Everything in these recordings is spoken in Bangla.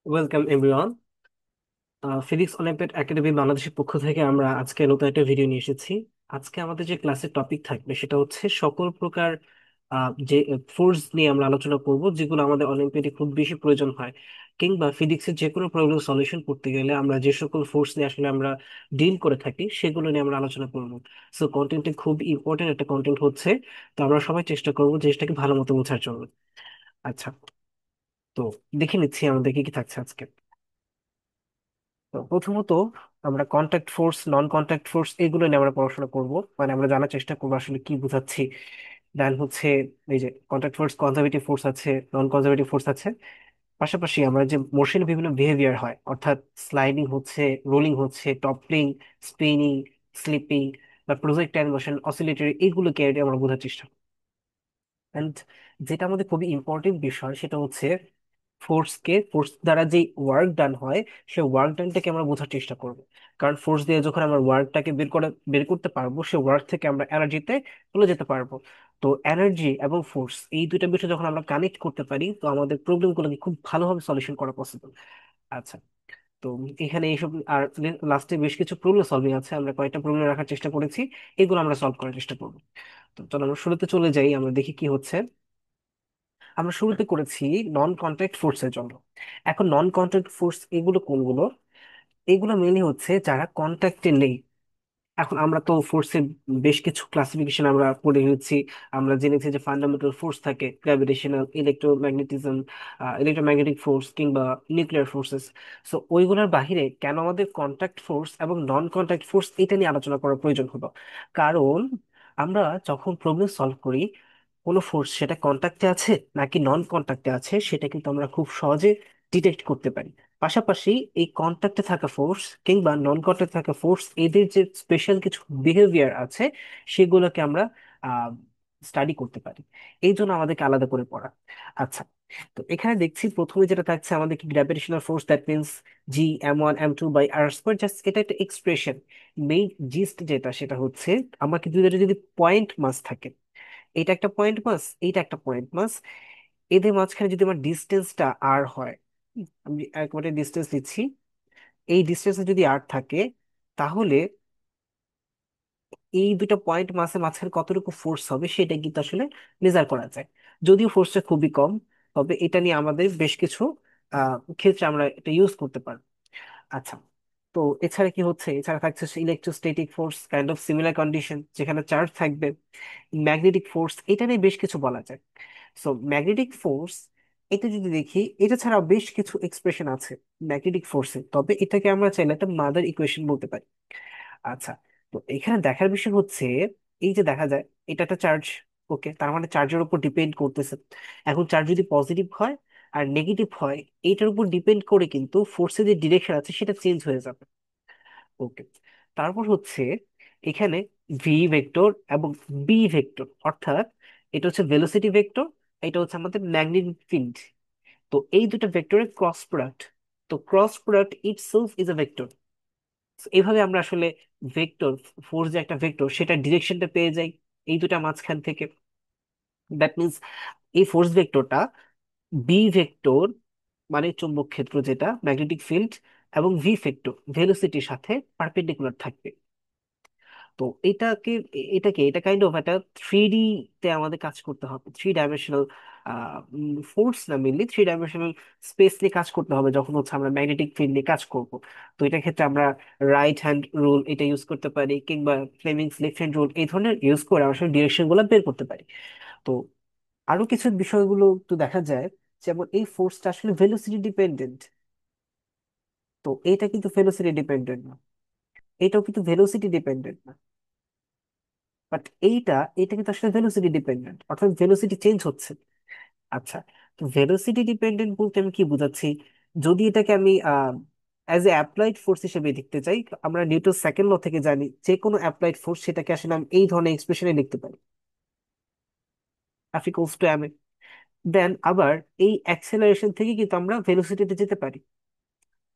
Welcome everyone. Physics olympiad academy বাংলাদেশের পক্ষ থেকে আমরা আজকে নতুন একটা ভিডিও নিয়ে এসেছি। আজকে আমাদের যে ক্লাসের টপিক থাকবে সেটা হচ্ছে সকল প্রকার যে ফোর্স নিয়ে আমরা আলোচনা করব, যেগুলো আমাদের অলিম্পিয়াডে খুব বেশি প্রয়োজন হয়, কিংবা ফিজিক্সের যে কোনো প্রবলেম সলিউশন করতে গেলে আমরা যে সকল ফোর্স নিয়ে আসলে আমরা ডিল করে থাকি সেগুলো নিয়ে আমরা আলোচনা করব। সো কন্টেন্টে খুব ইম্পর্টেন্ট একটা কন্টেন্ট হচ্ছে, তো আমরা সবাই চেষ্টা করবো জিনিসটাকে ভালো মতো বোঝার জন্য। আচ্ছা, তো দেখে নিচ্ছি আমাদের কি কি থাকছে আজকে। তো প্রথমত আমরা কন্ট্যাক্ট ফোর্স, নন কন্ট্যাক্ট ফোর্স এগুলো নিয়ে আমরা পড়াশোনা করব, মানে আমরা জানার চেষ্টা করবো আসলে কি বুঝাচ্ছি। দেন হচ্ছে এই যে কন্ট্যাক্ট ফোর্স, কনজারভেটিভ ফোর্স আছে, নন কনজারভেটিভ ফোর্স আছে। পাশাপাশি আমরা যে মোশনের বিভিন্ন বিহেভিয়ার হয়, অর্থাৎ স্লাইডিং হচ্ছে, রোলিং হচ্ছে, টপলিং, স্পিনিং, স্লিপিং বা প্রজেক্টাইল মোশন, অসিলেটরি, এইগুলোকে আমরা বোঝার চেষ্টা। অ্যান্ড যেটা আমাদের খুবই ইম্পর্টেন্ট বিষয় সেটা হচ্ছে ফোর্স দ্বারা যে ওয়ার্ক ডান হয় সে ওয়ার্ক ডানটাকে আমরা বোঝার চেষ্টা করব। কারণ ফোর্স দিয়ে যখন আমরা ওয়ার্কটাকে বের করতে পারবো, সে ওয়ার্ক থেকে আমরা এনার্জিতে চলে যেতে পারবো। তো এনার্জি এবং ফোর্স এই দুইটা বিষয় যখন আমরা কানেক্ট করতে পারি, তো আমাদের প্রবলেমগুলোকে খুব ভালোভাবে সলিউশন করা পসিবল। আচ্ছা, তো এখানে এইসব আর লাস্টে বেশ কিছু প্রবলেম সলভিং আছে, আমরা কয়েকটা প্রবলেম রাখার চেষ্টা করেছি, এগুলো আমরা সলভ করার চেষ্টা করবো। তো চলো আমরা শুরুতে চলে যাই, আমরা দেখি কি হচ্ছে। আমরা শুরুতে করেছি নন কন্ট্যাক্ট ফোর্সের জন্য। এখন নন কন্ট্যাক্ট ফোর্স এগুলো কোনগুলো? এগুলো মেনলি হচ্ছে যারা কন্ট্যাক্টে নেই। এখন আমরা তো ফোর্সের বেশ কিছু ক্লাসিফিকেশন আমরা পড়ে গেছি। আমরা জেনেছি যে ফান্ডামেন্টাল ফোর্স থাকে, গ্র্যাভিটেশনাল, ইলেকট্রোম্যাগনেটিজম, ইলেকট্রোম্যাগনেটিক ফোর্স কিংবা নিউক্লিয়ার ফোর্সেস। সো ওইগুলোর বাহিরে কেন আমাদের কন্ট্যাক্ট ফোর্স এবং নন কন্ট্যাক্ট ফোর্স এটা নিয়ে আলোচনা করার প্রয়োজন হলো? কারণ আমরা যখন প্রবলেম সলভ করি, কোনো ফোর্স সেটা কন্ট্যাক্টে আছে নাকি নন কন্ট্যাক্টে আছে সেটা কিন্তু আমরা খুব সহজে ডিটেক্ট করতে পারি। পাশাপাশি এই কন্ট্যাক্টে থাকা ফোর্স কিংবা নন কন্ট্যাক্টে থাকা ফোর্স এদের যে স্পেশাল কিছু বিহেভিয়ার আছে সেগুলোকে আমরা স্টাডি করতে পারি। এই জন্য আমাদেরকে আলাদা করে পড়া। আচ্ছা, তো এখানে দেখছি প্রথমে যেটা থাকছে আমাদের কি gravitational force, that means G m1 m2/r², just এটা একটা এক্সপ্রেশন। মেইন জিস্ট যেটা সেটা হচ্ছে আমাকে দুইটা যদি পয়েন্ট মাস থাকে, এটা একটা পয়েন্ট মাস, এইটা একটা পয়েন্ট মাস, এদের মাঝখানে যদি আমার ডিস্টেন্সটা আর হয়, আমি একবারে ডিস্টেন্স নিচ্ছি, এই ডিস্টেন্সে যদি আর থাকে, তাহলে এই দুটো পয়েন্ট মাসের মাঝখানে কতটুকু ফোর্স হবে সেটা কিন্তু আসলে মেজার করা যায়। যদিও ফোর্সটা খুবই কম, তবে এটা নিয়ে আমাদের বেশ কিছু ক্ষেত্রে আমরা এটা ইউজ করতে পারবো। আচ্ছা, তো এছাড়া কি হচ্ছে, এছাড়া থাকছে electrostatic force, kind of similar condition, যেখানে চার্জ থাকবে। ম্যাগনেটিক ফোর্স, এটা নিয়ে বেশ কিছু বলা যায়। সো ম্যাগনেটিক ফোর্স, এটা যদি দেখি, এটা ছাড়াও বেশ কিছু এক্সপ্রেশন আছে ম্যাগনেটিক ফোর্সে, তবে এটাকে আমরা চাইলে একটা মাদার ইকুয়েশন বলতে পারি। আচ্ছা, তো এখানে দেখার বিষয় হচ্ছে এই যে দেখা যায় এটা একটা চার্জ, ওকে, তার মানে চার্জের উপর ডিপেন্ড করতেছে। এখন চার্জ যদি পজিটিভ হয় আর নেগেটিভ হয়, এইটার উপর ডিপেন্ড করে কিন্তু ফোর্সের যে ডিরেকশন আছে সেটা চেঞ্জ হয়ে যাবে। ওকে, তারপর হচ্ছে এখানে ভি ভেক্টর এবং বি ভেক্টর, অর্থাৎ এটা হচ্ছে ভেলোসিটি ভেক্টর, এটা হচ্ছে আমাদের ম্যাগনেটিক ফিল্ড। তো এই দুটো ভেক্টরের ক্রস প্রোডাক্ট, তো cross product itself is a vector. এইভাবে আমরা আসলে ভেক্টর, ফোর্স যে একটা ভেক্টর সেটা ডিরেকশনটা পেয়ে যাই এই দুটা মাঝখান থেকে। দ্যাট মিন্স এই ফোর্স ভেক্টরটা বি ভেক্টর, মানে চৌম্বক ক্ষেত্র যেটা ম্যাগনেটিক ফিল্ড, এবং ভি ভেক্টর ভেলোসিটির সাথে পারপেন্ডিকুলার থাকবে। তো এটা কাইন্ড অফ একটা 3D তে আমাদের কাজ করতে হবে, 3 ডাইমেনশনাল ফোর্স না, মেনলি 3 ডাইমেনশনাল স্পেস নিয়ে কাজ করতে হবে যখন হচ্ছে আমরা ম্যাগনেটিক ফিল্ড নিয়ে কাজ করব। তো এটা ক্ষেত্রে আমরা রাইট হ্যান্ড রুল এটা ইউজ করতে পারি, কিংবা ফ্লেমিংস লেফট হ্যান্ড রুল, এই ধরনের ইউজ করে আমরা আসলে ডিরেকশন গুলো বের করতে পারি। তো আরো কিছু বিষয়গুলো তো দেখা যায়, যেমন এই ফোর্সটা আসলে ভেলোসিটি ডিপেন্ডেন্ট। তো এটা কিন্তু ভেলোসিটি ডিপেন্ডেন্ট না, এটাও কিন্তু ভেলোসিটি ডিপেন্ডেন্ট না। বাট এটা কিন্তু আসলে ভেলোসিটি ডিপেন্ডেন্ট, অর্থাৎ ভেলোসিটি চেঞ্জ হচ্ছে। আচ্ছা, তো ভেলোসিটি ডিপেন্ডেন্ট বলতে আমি কি বোঝাচ্ছি? যদি এটাকে আমি অ্যাজ এ অ্যাপ্লাইড ফোর্স হিসেবে দেখতে চাই, আমরা নিউটন সেকেন্ড ল থেকে জানি যে কোনো অ্যাপ্লাইড ফোর্স সেটাকে আসলে আমি এই ধরনের এক্সপ্রেশনে লিখতে পারি, F ইকুয়ালস টু ma। দেন আবার এই অ্যাক্সেলারেশন থেকে কিন্তু আমরা ভেলোসিটিতে যেতে পারি,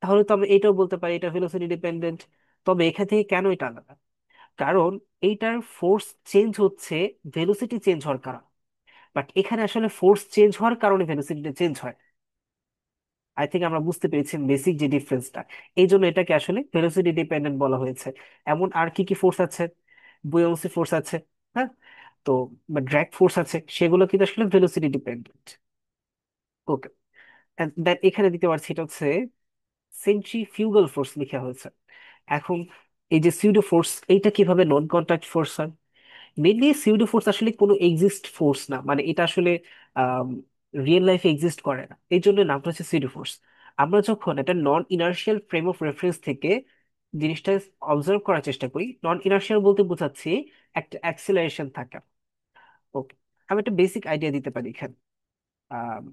তাহলে তো আমরা এটাও বলতে পারি এটা ভেলোসিটি ডিপেন্ডেন্ট। তবে এখান থেকে কেন এটা আলাদা? কারণ এইটার ফোর্স চেঞ্জ হচ্ছে ভেলোসিটি চেঞ্জ হওয়ার কারণে, বাট এখানে আসলে ফোর্স চেঞ্জ হওয়ার কারণে ভেলোসিটিটা চেঞ্জ হয়। আই থিঙ্ক আমরা বুঝতে পেরেছি বেসিক যে ডিফারেন্সটা। এই জন্য এটাকে আসলে ভেলোসিটি ডিপেন্ডেন্ট বলা হয়েছে। এমন আর কি কি ফোর্স আছে? বুয়ান্সি ফোর্স আছে, হ্যাঁ, তো ড্র্যাগ ফোর্স আছে, সেগুলো কিন্তু আসলে ভেলোসিটি ডিপেন্ডেন্ট। ওকে, দেন এখানে দিতে পারছি এটা হচ্ছে সেন্ট্রিফিউগাল ফোর্স লেখা হয়েছে। এখন এই যে সিউডো ফোর্স, এইটা কিভাবে নন কন্টাক্ট ফোর্স হয়? মেনলি সিউডো ফোর্স আসলে কোনো এক্সিস্ট ফোর্স না, মানে এটা আসলে রিয়েল লাইফে এক্সিস্ট করে না, এই জন্য নামটা হচ্ছে সিউডো ফোর্স। আমরা যখন একটা নন ইনার্শিয়াল ফ্রেম অফ রেফারেন্স থেকে জিনিসটা অবজার্ভ করার চেষ্টা করি, নন ইনার্শিয়াল বলতে বোঝাচ্ছি একটা অ্যাক্সিলারেশন থাকা। ওকে, আমি একটা বেসিক আইডিয়া দিতে পারি এখানে। আম,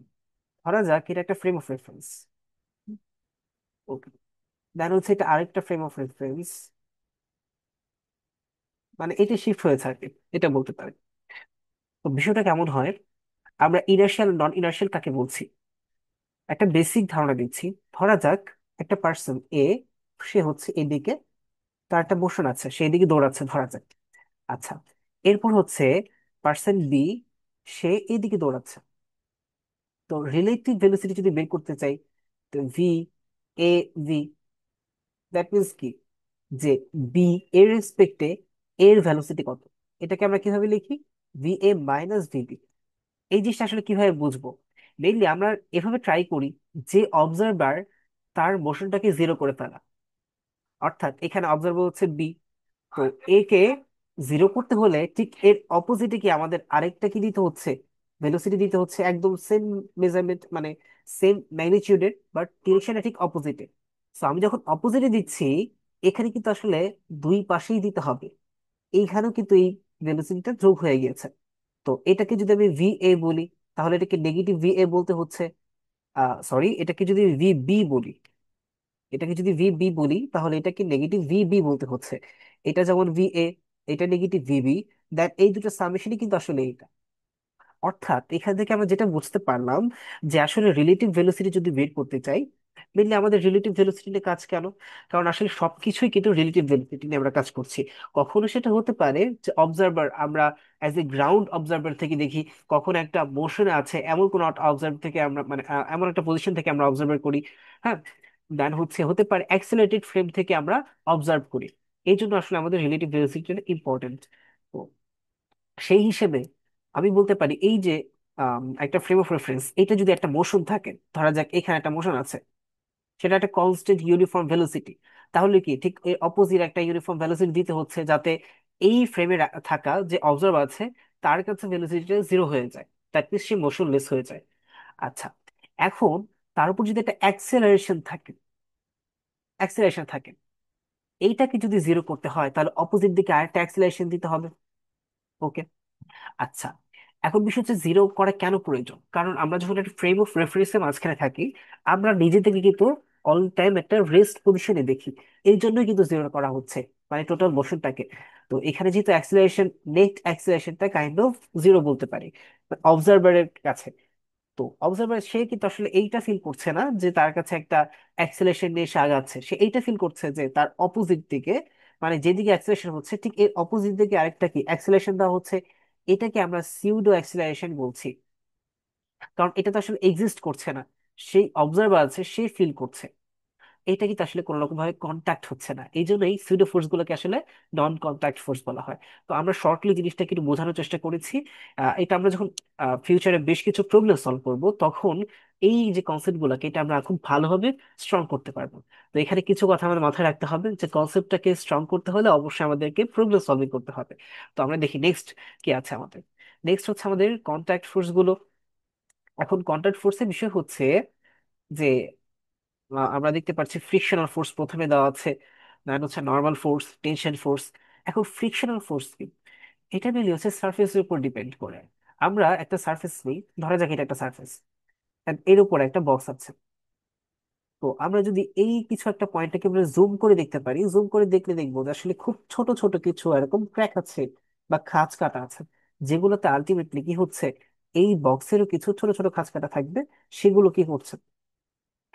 ধরা যাক এটা একটা ফ্রেম অফ রেফারেন্স। ওকে, দেন হচ্ছে এটা আরেকটা ফ্রেম অফ রেফারেন্স, মানে এটা শিফট হয়েছে আর কি, এটা বলতে পারি। তো বিষয়টা কেমন হয়? আমরা ইনার্শিয়াল নন ইনার্শিয়াল কাকে বলছি, একটা বেসিক ধারণা দিচ্ছি। ধরা যাক একটা পার্সন এ, সে হচ্ছে এদিকে, তার একটা মোশন আছে, সে এদিকে দৌড়াচ্ছে ধরা যাক। আচ্ছা, এরপর হচ্ছে পার্সন বি, সে এদিকে দৌড়াচ্ছে। তো রিলেটিভ ভেলোসিটি যদি বের করতে চাই, তো V A V, that means কি, যে বি এর রেসপেক্টে এর ভেলোসিটি কত, এটাকে আমরা কিভাবে লিখি? V A minus VB. এই জিনিসটা আসলে কিভাবে বুঝবো? মেইনলি আমরা এভাবে ট্রাই করি যে অবজারভার, তার মোশনটাকে জিরো করে ফেলা। অর্থাৎ এখানে অবজারভার হচ্ছে বি, তো এ কে জিরো করতে হলে ঠিক এর অপোজিটে কি আমাদের আরেকটা কি দিতে হচ্ছে? ভেলোসিটি দিতে হচ্ছে, একদম সেম মেজারমেন্ট, মানে সেম ম্যাগনিটিউডের, বাট ডিরেকশনটা ঠিক অপোজিটে। তো আমি যখন অপোজিটে দিচ্ছি, এখানে কিন্তু আসলে দুই পাশেই দিতে হবে। এইখানেও কিন্তু এই ভেলোসিটিটা যোগ হয়ে গিয়েছে। তো এটাকে যদি আমি ভি এ বলি, তাহলে এটাকে নেগেটিভ ভি এ বলতে হচ্ছে। সরি, এটাকে যদি ভি বি বলি, এটাকে যদি ভি বি বলি, তাহলে এটাকে নেগেটিভ ভি বি বলতে হচ্ছে। এটা যেমন ভি এ, এটা নেগেটিভ ভি বি, দ্যাট এই দুটো সামেশনই কিন্তু আসলে এইটা। অর্থাৎ এখান থেকে আমরা যেটা বুঝতে পারলাম, যে আসলে রিলেটিভ ভেলোসিটি যদি বের করতে চাই, মেনলি আমাদের রিলেটিভ ভেলোসিটি নিয়ে কাজ কেন? কারণ আসলে সবকিছুই কিন্তু রিলেটিভ ভেলোসিটি নিয়ে আমরা কাজ করছি। কখনো সেটা হতে পারে যে অবজারভার, আমরা অ্যাজ এ গ্রাউন্ড অবজারভার থেকে দেখি, কখনো একটা মোশনে আছে এমন কোন অবজার্ভ থেকে আমরা, মানে এমন একটা পজিশন থেকে আমরা অবজার্ভ করি, হ্যাঁ। দেন হচ্ছে হতে পারে অ্যাক্সিলারেটেড ফ্রেম থেকে আমরা অবজার্ভ করি। এই জন্য আসলে আমাদের রিলেটিভ ভেলোসিটি ইম্পর্টেন্ট। সেই হিসেবে আমি বলতে পারি এই যে একটা ফ্রেম অফ রেফারেন্স, এটা যদি একটা মোশন থাকে, ধরা যাক এখানে একটা মোশন আছে, সেটা একটা কনস্ট্যান্ট ইউনিফর্ম ভেলোসিটি, তাহলে কি ঠিক এর অপোজিট একটা ইউনিফর্ম ভেলোসিটি দিতে হচ্ছে, যাতে এই ফ্রেমে থাকা যে অবজার্ভ আছে তার কাছে ভেলোসিটিটা জিরো হয়ে যায়, দ্যাট মিনস সে মোশনলেস হয়ে যায়। আচ্ছা, এখন তার উপর যদি একটা অ্যাক্সেলারেশন থাকে, এইটাকে যদি জিরো করতে হয়, তাহলে অপোজিট দিকে আরেকটা অ্যাক্সেলারেশন দিতে হবে। ওকে, আচ্ছা, এখন বিষয় হচ্ছে জিরো করা কেন প্রয়োজন? কারণ আমরা যখন একটা ফ্রেম অফ রেফারেন্সের মাঝখানে থাকি, আমরা নিজেদেরকে কিন্তু অল টাইম একটা রেস্ট পজিশনে দেখি। এই জন্যই কিন্তু জিরো করা হচ্ছে, মানে টোটাল মোশনটাকে। তো এখানে যেহেতু অ্যাক্সিলারেশন, নেট অ্যাক্সিলারেশনটা কাইন্ড অফ জিরো বলতে পারি অবজারভারের কাছে। তো অবজারভার সে কিন্তু আসলে এইটা ফিল করছে না যে তার কাছে একটা অ্যাক্সেলারেশন নিয়ে সে আগাচ্ছে, সে এইটা ফিল করছে যে তার অপোজিট দিকে, মানে যেদিকে অ্যাক্সেলারেশন হচ্ছে ঠিক এর অপোজিট দিকে আরেকটা কি অ্যাক্সেলারেশন দেওয়া হচ্ছে। এটাকে আমরা সিউডো অ্যাক্সেলারেশন বলছি। কারণ এটা তো আসলে এক্সিস্ট করছে না, সেই অবজারভার আছে, সে ফিল করছে। এটা কিন্তু আসলে কোনো রকম ভাবে কন্ট্যাক্ট হচ্ছে না, এই জন্যই সিউডো ফোর্স গুলোকে আসলে নন কন্ট্যাক্ট ফোর্স বলা হয়। তো আমরা শর্টলি জিনিসটাকে একটু বোঝানোর চেষ্টা করেছি। এটা আমরা যখন ফিউচারে বেশ কিছু প্রবলেম সলভ করব, তখন এই যে কনসেপ্ট গুলোকে এটা আমরা খুব ভালোভাবে স্ট্রং করতে পারবো। তো এখানে কিছু কথা আমাদের মাথায় রাখতে হবে, যে কনসেপ্টটাকে স্ট্রং করতে হলে অবশ্যই আমাদেরকে প্রবলেম সলভিং করতে হবে। তো আমরা দেখি নেক্সট কি আছে আমাদের। নেক্সট হচ্ছে আমাদের কন্ট্যাক্ট ফোর্স গুলো। এখন কন্ট্যাক্ট ফোর্সের বিষয় হচ্ছে যে আমরা দেখতে পাচ্ছি ফ্রিকশনাল ফোর্স প্রথমে দেওয়া আছে, দেন হচ্ছে নর্মাল ফোর্স, টেনশন ফোর্স। এখন ফ্রিকশনাল ফোর্স কি? এটা মেনলি হচ্ছে সার্ফেসের উপর ডিপেন্ড করে। আমরা একটা সার্ফেস নিই, ধরা যাক এটা একটা সার্ফেস, এর উপর একটা বক্স আছে। তো আমরা যদি এই কিছু একটা পয়েন্টটাকে আমরা জুম করে দেখতে পারি, জুম করে দেখলে দেখবো যে আসলে খুব ছোট ছোট কিছু এরকম ক্র্যাক আছে বা খাঁজ কাটা আছে, যেগুলোতে আলটিমেটলি কি হচ্ছে, এই বক্সেরও কিছু ছোট ছোট খাঁজ কাটা থাকবে, সেগুলো কি করছে,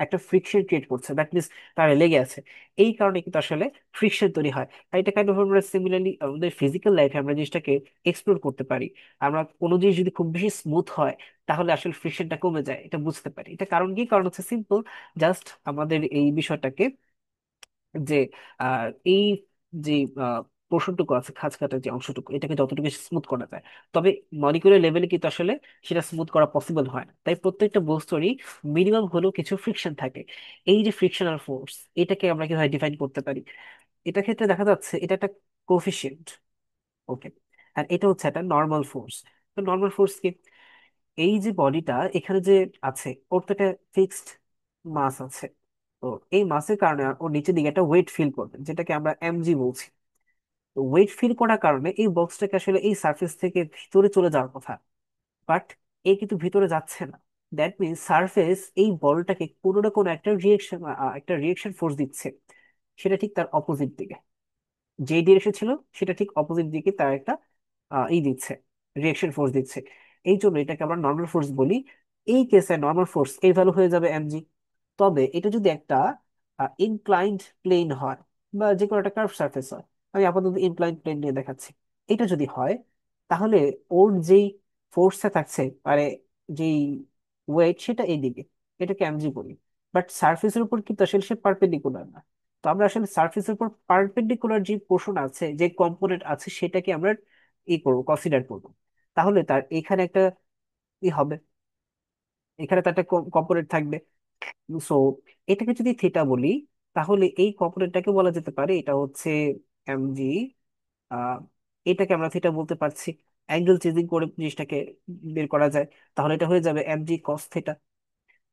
একটা ফ্রিকশন ক্রিয়েট করছে, দ্যাট মিনস তারা লেগে আছে। এই কারণে কিন্তু আসলে ফ্রিকশন তৈরি হয়। আর এটা কাইন্ড অফ আমরা সিমিলারলি আমাদের ফিজিক্যাল লাইফে আমরা জিনিসটাকে এক্সপ্লোর করতে পারি। আমরা কোনো জিনিস যদি খুব বেশি স্মুথ হয় তাহলে আসলে ফ্রিকশনটা কমে যায়, এটা বুঝতে পারি। এটা কারণ কি? কারণ হচ্ছে সিম্পল, জাস্ট আমাদের এই বিষয়টাকে যে এই যে পোর্শনটুকু আছে, খাঁজ কাটার যে অংশটুকু, এটাকে যতটুকু স্মুথ করা যায়, তবে মলিকুলার লেভেলে কিন্তু আসলে সেটা স্মুথ করা পসিবল হয় না। তাই প্রত্যেকটা বস্তুরই মিনিমাম হলেও কিছু ফ্রিকশন থাকে। এই যে ফ্রিকশনাল ফোর্স, এটাকে আমরা কিভাবে ডিফাইন করতে পারি? এটা ক্ষেত্রে দেখা যাচ্ছে এটা একটা কোফিশিয়েন্ট। ওকে, আর এটা হচ্ছে একটা নর্মাল ফোর্স। তো নর্মাল ফোর্স কি? এই যে বডিটা এখানে যে আছে, ওর তো একটা ফিক্সড মাস আছে। তো এই মাসের কারণে ওর নিচের দিকে একটা ওয়েট ফিল করবে, যেটাকে আমরা এমজি বলছি। তো ওয়েট ফিল করার কারণে এই বক্সটাকে আসলে এই সারফেস থেকে ভিতরে চলে যাওয়ার কথা, বাট এ কিন্তু ভিতরে যাচ্ছে না। দ্যাট মিনস সারফেস এই বলটাকে কোনো না কোনো একটা রিয়েকশন ফোর্স দিচ্ছে, সেটা ঠিক তার অপোজিট দিকে। যে ডিরেকশন ছিল সেটা ঠিক অপোজিট দিকে তার একটা দিচ্ছে, রিয়েকশন ফোর্স দিচ্ছে। এই জন্য এটাকে আমরা নর্মাল ফোর্স বলি। এই কেসে নর্মাল ফোর্স এর ভ্যালু হয়ে যাবে এমজি। তবে এটা যদি একটা ইনক্লাইন্ড প্লেন হয়, বা যে কোনো একটা কার্ভ সারফেস হয়, আমি আপাতত ইনক্লাইন্ড প্লেন নিয়ে দেখাচ্ছি, এটা যদি হয়, তাহলে ওর যেই ফোর্সটা থাকছে, মানে যেই ওয়েট, সেটা এইদিকে, এটাকে এমজি বলি। বাট সারফেসের উপর কিন্তু আসলে সে পারপেন্ডিকুলার না। তো আমরা আসলে সারফেসের উপর পারপেন্ডিকুলার যে পোর্শন আছে, যে কম্পোনেন্ট আছে, সেটাকে আমরা করবো, কনসিডার করবো। তাহলে তার এখানে একটা হবে, এখানে তার একটা কম্পোনেন্ট থাকবে। সো এটাকে যদি থিটা বলি, তাহলে এই কম্পোনেন্টটাকে বলা যেতে পারে এটা হচ্ছে এমজি। আহ এটাকে আমরা থিটা বলতে পারছি। অ্যাঙ্গেল চেঞ্জিং করে জিনিসটাকে বের করা যায়, তাহলে এটা হয়ে যাবে এমজি কস থিটা।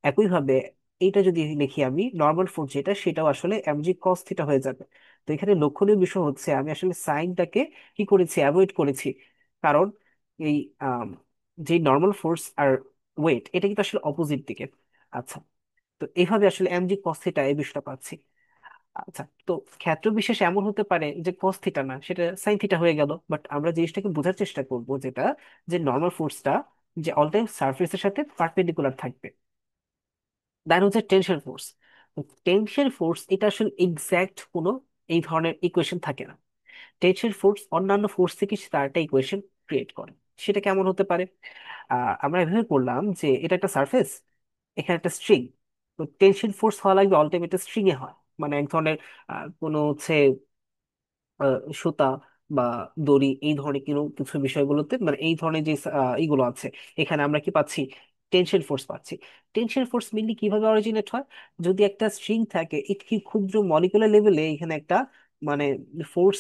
একইভাবে এইটা যদি লিখি আমি, নর্মাল ফোর্স যেটা, সেটাও আসলে এমজি কস থিটা হয়ে যাবে। তো এখানে লক্ষণীয় বিষয় হচ্ছে আমি আসলে সাইনটাকে কি করেছি, অ্যাভয়েড করেছি। কারণ এই আম, যে নর্মাল ফোর্স আর ওয়েট, এটা কিন্তু আসলে অপোজিট দিকে। আচ্ছা, তো এইভাবে আসলে এমজি কস থিটা এই বিষয়টা পাচ্ছি। আচ্ছা, তো ক্ষেত্র বিশেষ এমন হতে পারে যে কস থিটা না, সেটা সাইন থিটা হয়ে গেল। বাট আমরা জিনিসটাকে বোঝার চেষ্টা করব, যেটা যে নর্মাল ফোর্সটা যে অল টাইম সারফেসের সাথে পারপেন্ডিকুলার থাকবে। দেন হচ্ছে টেনশন ফোর্স। টেনশন ফোর্স এটা আসলে এক্সাক্ট কোনো এই ধরনের ইকুয়েশন থাকে না। টেনশন ফোর্স অন্যান্য ফোর্স থেকে তার একটা ইকুয়েশন ক্রিয়েট করে। সেটা কেমন হতে পারে? আমরা এভাবে করলাম যে এটা একটা সারফেস, এখানে একটা স্ট্রিং। তো টেনশন ফোর্স হওয়া লাগবে অল্টিমেট স্ট্রিং এ হয়, মানে এক ধরনের কোনো হচ্ছে সুতা বা দড়ি, এই ধরনের কোনো কিছু বিষয়গুলোতে, মানে এই ধরনের যে এইগুলো আছে, এখানে আমরা কি পাচ্ছি? টেনশন ফোর্স পাচ্ছি। টেনশন ফোর্স মেনলি কিভাবে অরিজিনেট হয়? যদি একটা স্ট্রিং থাকে, এর কি ক্ষুদ্র মলিকুলার লেভেলে এখানে একটা মানে ফোর্স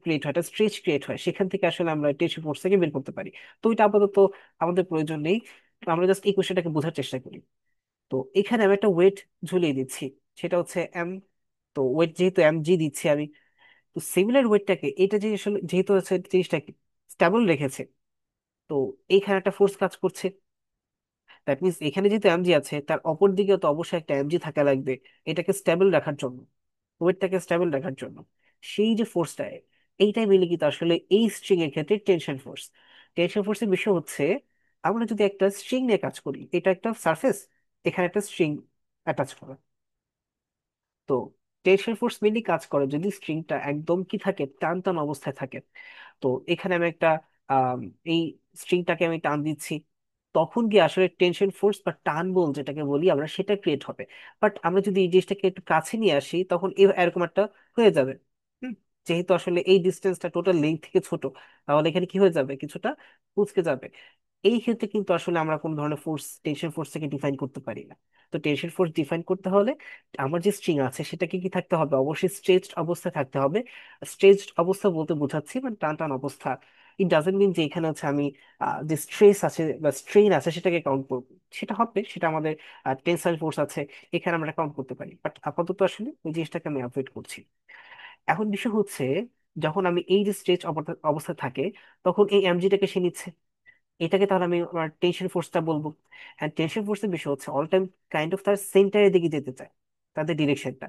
ক্রিয়েট হয়, একটা স্ট্রেচ ক্রিয়েট হয়, সেখান থেকে আসলে আমরা টেনশন ফোর্স থেকে বের করতে পারি। তো এটা আপাতত আমাদের প্রয়োজন নেই। আমরা জাস্ট এই কোশ্চেনটাকে বোঝার চেষ্টা করি। তো এখানে আমি একটা ওয়েট ঝুলিয়ে দিচ্ছি, সেটা হচ্ছে এম। তো ওয়েট যেহেতু এম জি দিচ্ছি আমি, তো সিমিলার ওয়েটটাকে এটা যে আসলে যেহেতু আছে জিনিসটাকে স্টেবল রেখেছে, তো এইখানে একটা ফোর্স কাজ করছে। দ্যাট মিনস এখানে যেহেতু এমজি আছে, তার অপর দিকেও তো অবশ্যই একটা এমজি থাকা লাগবে এটাকে স্টেবল রাখার জন্য, ওয়েটটাকে স্টেবল রাখার জন্য। সেই যে ফোর্সটা, এইটাই মিলে কিন্তু আসলে এই স্ট্রিং এর ক্ষেত্রে টেনশন ফোর্স। টেনশন ফোর্সের বিষয় হচ্ছে, আমরা যদি একটা স্ট্রিং নিয়ে কাজ করি, এটা একটা সারফেস, এখানে একটা স্ট্রিং অ্যাটাচ করা। তো টেনশন ফোর্স মেনলি কাজ করে যদি স্ট্রিংটা একদম কি থাকে, টান টান অবস্থায় থাকে। তো এখানে আমি একটা আম, এই স্ট্রিংটাকে আমি টান দিচ্ছি, তখন গিয়ে আসলে টেনশন ফোর্স বা টান বল যেটাকে বলি আমরা, সেটা ক্রিয়েট হবে। বাট আমরা যদি এই জিনিসটাকে একটু কাছে নিয়ে আসি, তখন এরকম একটা হয়ে যাবে। হুম, যেহেতু আসলে এই ডিস্টেন্সটা টোটাল লেন্থ থেকে ছোট, তাহলে এখানে কি হয়ে যাবে, কিছুটা কুঁচকে যাবে। এই ক্ষেত্রে কিন্তু আসলে আমরা কোন ধরনের ফোর্স টেনশন ফোর্স থেকে ডিফাইন করতে পারি না। তো টেনশন ফোর্স ডিফাইন করতে হলে আমার যে স্ট্রিং আছে সেটাকে কি থাকতে হবে, অবশ্যই স্ট্রেচড অবস্থায় থাকতে হবে। স্ট্রেচড অবস্থা বলতে বোঝাচ্ছি মানে টান টান অবস্থা। ইট ডাজেন্ট মিন যে এখানে হচ্ছে আমি যে স্ট্রেস আছে বা স্ট্রেইন আছে সেটাকে কাউন্ট করবো, সেটা হবে, সেটা আমাদের টেনসাইল ফোর্স আছে, এখানে আমরা কাউন্ট করতে পারি। বাট আপাতত আসলে ওই জিনিসটাকে আমি অ্যাভয়েড করছি। এখন বিষয় হচ্ছে, যখন আমি এই যে স্ট্রেচ অবস্থা থাকে, তখন এই এমজিটাকে সে নিচ্ছে, এটাকে তাহলে আমি আমার টেনশন ফোর্সটা বলবো। হ্যাঁ, টেনশন ফোর্সের বিষয় হচ্ছে অল টাইম কাইন্ড অফ তার সেন্টারের দিকে যেতে চায়, তাদের ডিরেকশনটা।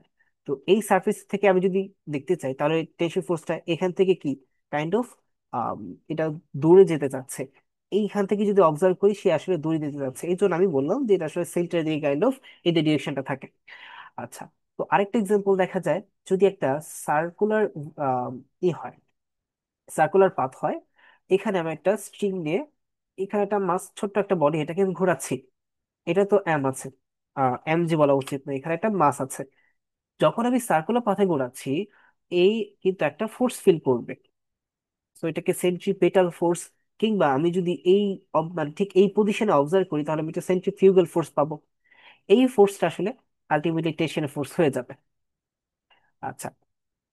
তো এই সার্ফেস থেকে আমি যদি দেখতে চাই, তাহলে টেনশন ফোর্সটা এখান থেকে কি কাইন্ড অফ এটা দূরে যেতে চাচ্ছে। এইখান থেকে যদি অবজার্ভ করি সে আসলে দড়ি দিতে যাচ্ছে, এই জন্য আমি বললাম যে এটা আসলে সেন্টার দিকে কাইন্ড অফ এই ডিরেকশনটা থাকে। আচ্ছা, তো আরেকটা এক্সাম্পল দেখা যায়, যদি একটা সার্কুলার ই হয়, সার্কুলার পাথ হয়, এখানে আমি একটা স্ট্রিং নিয়ে এখানে একটা মাস ছোট্ট একটা বডি এটাকে আমি ঘোরাচ্ছি। এটা তো এম আছে, এম জি বলা উচিত না, এখানে একটা মাস আছে। যখন আমি সার্কুলার পাথে ঘোরাচ্ছি, এই কিন্তু একটা ফোর্স ফিল করবে। তো এটাকে সেন্ট্রিপেটাল ফোর্স, কিংবা আমি যদি এই মানে ঠিক এই পজিশনে অবজার্ভ করি তাহলে আমি একটা সেন্ট্রিফিউগাল ফোর্স পাবো। এই ফোর্সটা আসলে আলটিমেটলি টেনশনের ফোর্স হয়ে যাবে। আচ্ছা,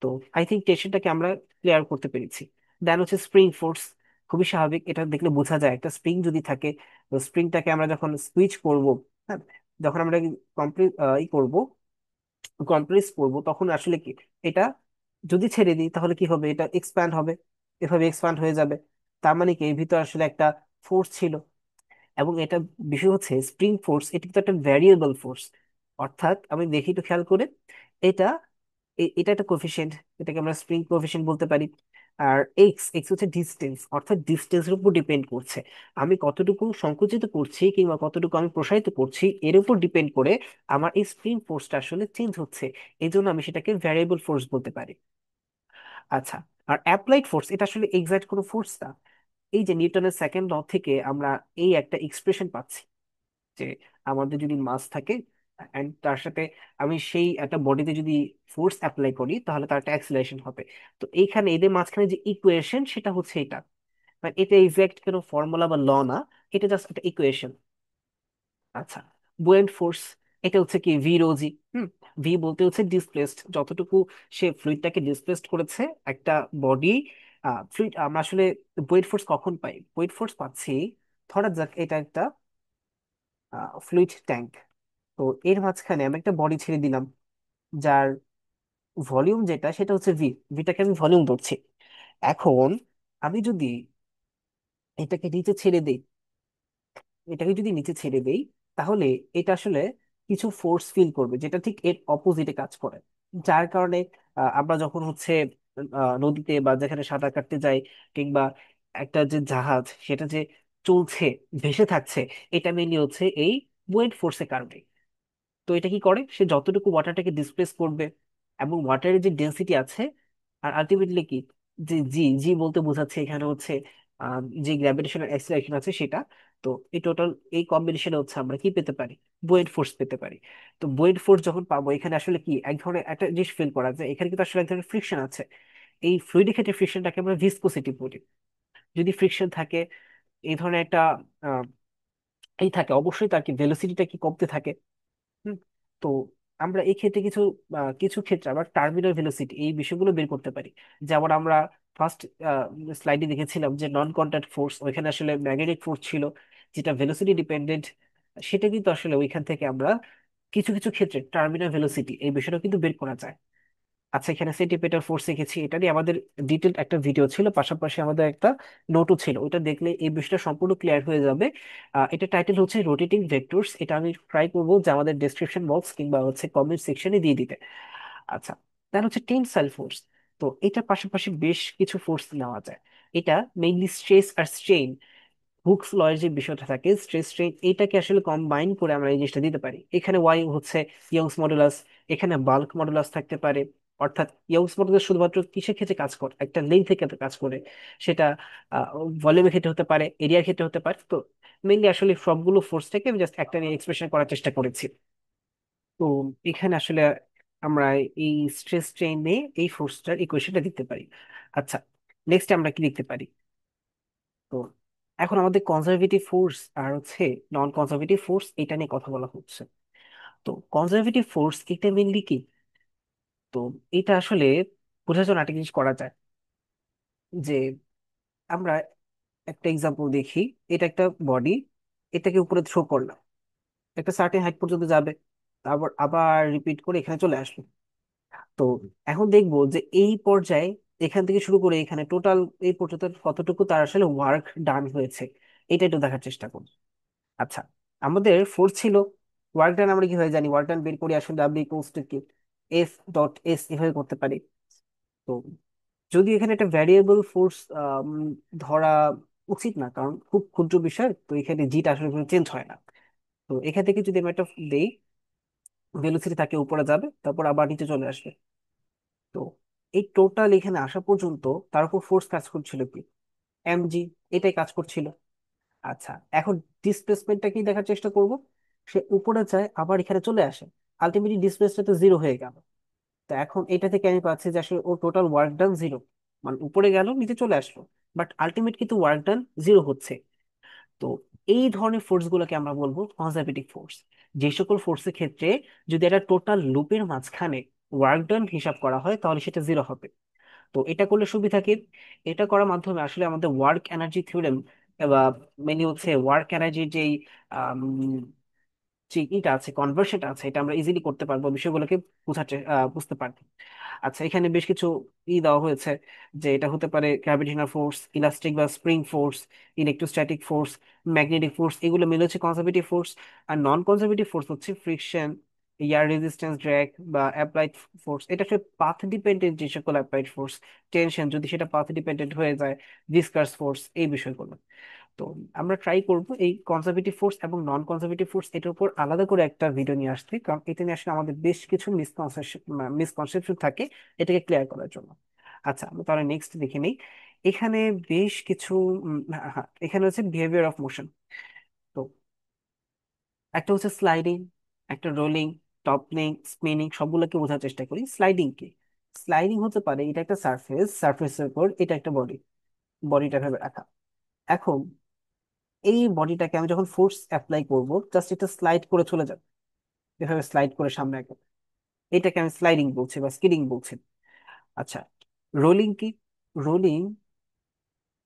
তো আই থিঙ্ক টেনশনটাকে আমরা ক্লিয়ার করতে পেরেছি। দেন হচ্ছে স্প্রিং ফোর্স। খুবই স্বাভাবিক, এটা দেখলে বোঝা যায় একটা স্প্রিং যদি থাকে, তো স্প্রিংটাকে আমরা যখন সুইচ করব, হ্যাঁ, যখন আমরা কমপ্লিট ই করব, কম্প্রেস করব, তখন আসলে কি, এটা যদি ছেড়ে দিই তাহলে কি হবে, এটা এক্সপ্যান্ড হবে, এভাবে এক্সপ্যান্ড হয়ে যাবে। তার মানে কি এর ভিতর আসলে একটা ফোর্স ছিল। এবং এটা বিষয় হচ্ছে স্প্রিং ফোর্স, এটা কিন্তু একটা ভ্যারিয়েবল ফোর্স। অর্থাৎ আমি দেখি একটু খেয়াল করে, এটা এটা একটা কোফিশিয়েন্ট, এটাকে আমরা স্প্রিং কোফিশিয়েন্ট বলতে পারি। আর এক্স এক্স হচ্ছে ডিস্টেন্স, অর্থাৎ ডিস্টেন্সের উপর ডিপেন্ড করছে আমি কতটুকু সংকুচিত করছি কিংবা কতটুকু আমি প্রসারিত করছি, এর উপর ডিপেন্ড করে আমার এই স্প্রিং ফোর্সটা আসলে চেঞ্জ হচ্ছে। এই জন্য আমি সেটাকে ভ্যারিয়েবল ফোর্স বলতে পারি। আচ্ছা, আর অ্যাপ্লাইড ফোর্স এটা আসলে এক্সাক্ট কোনো ফোর্স না। এই যে নিউটনের সেকেন্ড ল থেকে আমরা এই একটা এক্সপ্রেশন পাচ্ছি যে আমাদের যদি মাস থাকে এন্ড তার সাথে আমি সেই একটা বডিতে যদি ফোর্স অ্যাপ্লাই করি তাহলে তার একটা অ্যাক্সিলারেশন হবে। তো এইখানে এদের মাঝখানে যে ইকুয়েশন সেটা হচ্ছে এটা, মানে এটা এক্সাক্ট কোনো ফর্মুলা বা ল না, এটা জাস্ট একটা ইকুয়েশন। আচ্ছা, বুয়েন্ট ফোর্স, এটা হচ্ছে কি ভি রো জি। ভি বলতে হচ্ছে ডিসপ্লেসড, যতটুকু সে ফ্লুইডটাকে ডিসপ্লেসড করেছে একটা বডি। ফ্লুইড আমরা আসলে বুয়েন্ট ফোর্স কখন পাই, বুয়েন্ট ফোর্স পাচ্ছি, ধরা যাক এটা একটা ফ্লুইড ট্যাঙ্ক। তো এর মাঝখানে আমি একটা বডি ছেড়ে দিলাম, যার ভলিউম যেটা সেটা হচ্ছে ভি, ভিটাকে আমি ভলিউম ধরছি। এখন আমি যদি এটাকে নিচে ছেড়ে দিই, এটাকে যদি নিচে ছেড়ে দেই, তাহলে এটা আসলে কিছু ফোর্স ফিল করবে যেটা ঠিক এর অপোজিটে কাজ করে। যার কারণে আমরা যখন হচ্ছে নদীতে বা যেখানে সাঁতার কাটতে যাই, কিংবা একটা যে জাহাজ সেটা যে চলছে, ভেসে থাকছে, এটা মেনলি হচ্ছে এই বুয়েট ফোর্সের কারণে। তো এটা কি করে, সে যতটুকু ওয়াটারটাকে ডিসপ্লেস করবে এবং ওয়াটারের যে ডেন্সিটি আছে, আর আলটিমেটলি কি, যে জি জি বলতে বোঝাচ্ছে এখানে হচ্ছে যে গ্র্যাভিটেশনাল অ্যাক্সিলারেশন আছে সেটা। তো এই টোটাল এই কম্বিনেশনে হচ্ছে আমরা কি পেতে পারি, বুয়েট ফোর্স পেতে পারি। তো বুয়েট ফোর্স যখন পাবো, এখানে আসলে কি এক ধরনের একটা জিনিস ফিল করা যায়, এখানে কিন্তু আসলে এক ধরনের ফ্রিকশন আছে। এই ফ্লুইডের ক্ষেত্রে ফ্রিকশনটাকে আমরা ভিসকোসিটি বলি। যদি ফ্রিকশন থাকে, এই ধরনের একটা আহ, এই থাকে, অবশ্যই তার কি ভেলোসিটিটা কি কমতে থাকে। হুম, তো আমরা এই ক্ষেত্রে কিছু ক্ষেত্রে আবার টার্মিনাল ভেলোসিটি এই বিষয়গুলো বের করতে পারি। যেমন আমরা ফার্স্ট স্লাইডে দেখেছিলাম যে নন কন্ট্যাক্ট ফোর্স, ওইখানে আসলে ম্যাগনেটিক ফোর্স ছিল যেটা ভেলোসিটি ডিপেন্ডেন্ট। সেটা কিন্তু আসলে ওইখান থেকে আমরা কিছু কিছু ক্ষেত্রে টার্মিনাল ভেলোসিটি এই বিষয়টা কিন্তু বের করা যায়। আচ্ছা, এখানে সেন্টিপিটাল ফোর্স শিখেছি, এটা নিয়ে আমাদের ডিটেলড একটা ভিডিও ছিল, পাশাপাশি আমাদের একটা নোটও ছিল, ওইটা দেখলে এই বিষয়টা সম্পূর্ণ ক্লিয়ার হয়ে যাবে। এটা টাইটেল হচ্ছে রোটেটিং ভেক্টরস, এটা আমি ট্রাই করবো যে আমাদের ডেসক্রিপশন বক্স কিংবা হচ্ছে কমেন্ট সেকশনে দিয়ে দিতে। আচ্ছা, দেন হচ্ছে টেনসাইল ফোর্স। তো এটার পাশাপাশি বেশ কিছু ফোর্স নেওয়া যায়। এটা মেইনলি স্ট্রেস আর স্ট্রেইন, হুকস লয়ের যে বিষয়টা থাকে স্ট্রেস স্ট্রেইন, এটাকে আসলে কম্বাইন করে আমরা এই জিনিসটা দিতে পারি। এখানে ওয়াই হচ্ছে ইয়ংস মডুলাস, এখানে বাল্ক মডুলাস থাকতে পারে। অর্থাৎ ইয়ংস মডুলাস শুধুমাত্র কিসের ক্ষেত্রে কাজ করে, একটা লেন্থের ক্ষেত্রে কাজ করে, সেটা ভলিউমের ক্ষেত্রে হতে পারে, এরিয়ার ক্ষেত্রে হতে পারে। তো মেইনলি আসলে সবগুলো ফোর্সটাকে আমি জাস্ট একটা নিয়ে এক্সপ্রেশন করার চেষ্টা করেছি। তো এখানে আসলে আমরা এই স্ট্রেস স্ট্রেইন নিয়ে এই ফোর্সটার ইকুয়েশনটা দিতে পারি। আচ্ছা, নেক্সট আমরা কি লিখতে পারি, তো এখন আমাদের কনজারভেটিভ ফোর্স আর হচ্ছে নন কনজারভেটিভ ফোর্স এটা নিয়ে কথা বলা হচ্ছে। তো কনজারভেটিভ ফোর্স এটা মেনলি কি, তো এটা আসলে বোঝার জন্য একটা জিনিস করা যায়, যে আমরা একটা এক্সাম্পল দেখি। এটা একটা বডি, এটাকে উপরে থ্রো করলাম, একটা সার্টেন হাইট পর্যন্ত যাবে, তারপর আবার রিপিট করে এখানে চলে আসলো। তো এখন দেখবো যে এই পর্যায়ে এখান থেকে শুরু করে এখানে টোটাল এই পর্যন্ত কতটুকু তার আসলে ওয়ার্ক ডান হয়েছে, এটা একটু দেখার চেষ্টা করব। আচ্ছা, আমাদের ফোর্স ছিল, ওয়ার্ক ডান আমরা কিভাবে জানি, ওয়ার্ক ডান বের করি আসলে ডাব্লিউ ইকুয়ালস টু কি, এফ ডট এস, এভাবে করতে পারি। তো যদি এখানে একটা ভ্যারিয়েবল ফোর্স ধরা উচিত না, কারণ খুব ক্ষুদ্র বিষয় তো, এখানে জিটা আসলে চেঞ্জ হয় না। তো এখান থেকে যদি আমি একটা দেই, ভেলোসিটি তাকে উপরে যাবে, তারপর আবার নিচে চলে আসবে। তো এই টোটাল এখানে আসা পর্যন্ত তার উপর ফোর্স কাজ করছিল কি, এমজি, এটাই কাজ করছিল। আচ্ছা, এখন ডিসপ্লেসমেন্টটা কি দেখার চেষ্টা করব। সে উপরে যায় আবার এখানে চলে আসে, আলটিমেটলি ডিসপ্লেসমেন্ট তো জিরো হয়ে গেল। তো এখন এটা থেকে আমি পাচ্ছি যে আসলে ও টোটাল ওয়ার্ক ডান জিরো, মানে উপরে গেল নিচে চলে আসলো, বাট আলটিমেট কিন্তু ওয়ার্ক ডান জিরো হচ্ছে। তো এই ধরনের ফোর্স গুলোকে আমরা বলবো কনজারভেটিভ ফোর্স। যে সকল ফোর্সের ক্ষেত্রে যদি একটা টোটাল লুপের মাঝখানে ওয়ার্ক ডান হিসাব করা হয় তাহলে সেটা জিরো হবে। তো এটা করলে সুবিধা কি, এটা করার মাধ্যমে আসলে আমাদের ওয়ার্ক এনার্জি থিওরেম বা মেনলি হচ্ছে ওয়ার্ক এনার্জির যেই আম, যে ইটা আছে, কনভার্সনটা আছে, এটা আমরা ইজিলি করতে পারবো, বিষয়গুলোকে বুঝতে পারবো। আচ্ছা, এখানে বেশ কিছু দেওয়া হয়েছে, যে এটা হতে পারে গ্র্যাভিটেশনাল ফোর্স, ইলাস্টিক বা spring force, electrostatic force, magnetic force, এগুলো মিলে হচ্ছে কনজারভেটিভ ফোর্স। আর নন কনজারভেটিভ ফোর্স হচ্ছে ফ্রিকশন, এয়ার রেজিস্ট্যান্স, ড্র্যাগ বা অ্যাপ্লাইড ফোর্স। এটা আসলে পাথ ডিপেন্ডেন্ট যে সকল অ্যাপ্লাইড ফোর্স, টেনশন যদি সেটা পাথ ডিপেন্ডেন্ট হয়ে যায়, ডিসকাস ফোর্স, এই বিষয়গুলো। তো আমরা ট্রাই করব এই কনজারভেটিভ ফোর্স এবং নন কনজারভেটিভ ফোর্স এটার উপর আলাদা করে একটা ভিডিও নিয়ে আসতে, কারণ এটা নিয়ে আসলে আমাদের বেশ কিছু মিসকনসেপশন থাকে, এটাকে ক্লিয়ার করার জন্য। আচ্ছা, আমরা তাহলে নেক্সট দেখে নেই। এখানে বেশ কিছু হ্যাঁ, হ্যাঁ, এখানে হচ্ছে বিহেভিয়ার অফ মোশন। তো একটা হচ্ছে স্লাইডিং, একটা রোলিং, টপলিং, স্পিনিং, সবগুলোকে বোঝার চেষ্টা করি। স্লাইডিং কি, স্লাইডিং হতে পারে এটা একটা সারফেস, সারফেসের উপর এটা একটা বডি, বডিটা ভেবে রাখা। এখন এই বডিটাকে আমি যখন ফোর্স অ্যাপ্লাই করব, জাস্ট এটা স্লাইড করে চলে যাবে, এভাবে স্লাইড করে সামনে আগে, এটাকে আমি স্লাইডিং বলছি বা স্কিডিং বলছি। আচ্ছা, রোলিং কি, রোলিং,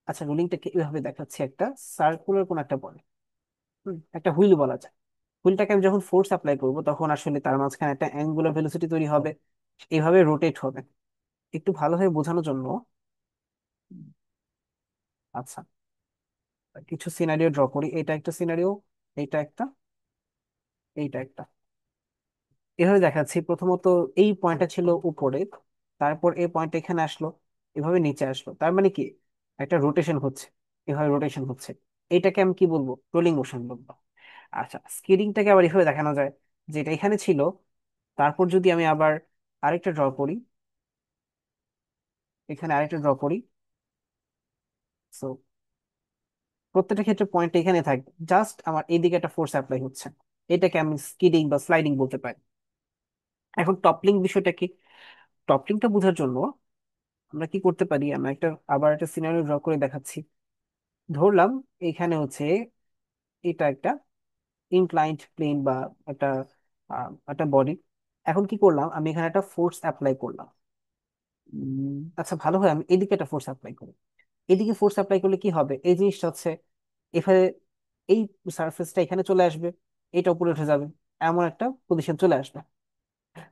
আচ্ছা রোলিংটাকে এভাবে দেখাচ্ছি, একটা সার্কুলার কোন একটা বডি, একটা হুইল বলা যায়। হুইলটাকে আমি যখন ফোর্স অ্যাপ্লাই করব তখন আসলে তার মাঝখানে একটা অ্যাঙ্গুলার ভেলোসিটি তৈরি হবে, এইভাবে রোটেট হবে। একটু ভালোভাবে বোঝানোর জন্য, আচ্ছা কিছু সিনারিও ড্র করি। এটা একটা সিনারিও, এইটা একটা, এইটা একটা, এভাবে দেখাচ্ছি। প্রথমত এই পয়েন্টটা ছিল উপরে, তারপর এই পয়েন্ট এখানে আসলো, এভাবে নিচে আসলো, তার মানে কি একটা রোটেশন হচ্ছে, এভাবে রোটেশন হচ্ছে। এটাকে আমি কি বলবো, রোলিং মোশন বলবো। আচ্ছা, স্কিডিংটাকে আবার এভাবে দেখানো যায়, যেটা এখানে ছিল, তারপর যদি আমি আবার আরেকটা ড্র করি, এখানে আরেকটা ড্র করি, সো প্রত্যেকটা ক্ষেত্রে পয়েন্ট এখানে থাকবে, জাস্ট আমার এইদিকে একটা ফোর্স অ্যাপ্লাই হচ্ছে, এটাকে আমি স্কিডিং বা স্লাইডিং বলতে পারি। এখন টপলিং বিষয়টা কি, টপলিংটা বোঝার জন্য আমরা কি করতে পারি, আমরা একটা আবার একটা সিনারিও ড্র করে দেখাচ্ছি। ধরলাম এখানে হচ্ছে এটা একটা ইনক্লাইন্ড প্লেন বা একটা একটা বডি। এখন কি করলাম, আমি এখানে একটা ফোর্স অ্যাপ্লাই করলাম। আচ্ছা ভালো হয় আমি এদিকে একটা ফোর্স অ্যাপ্লাই করি। এদিকে ফোর্স অ্যাপ্লাই করলে কি হবে, এই জিনিসটা হচ্ছে এখানে, এই সারফেসটা এখানে চলে আসবে, এটা উপরে উঠে যাবে, এমন একটা পজিশন চলে আসবে।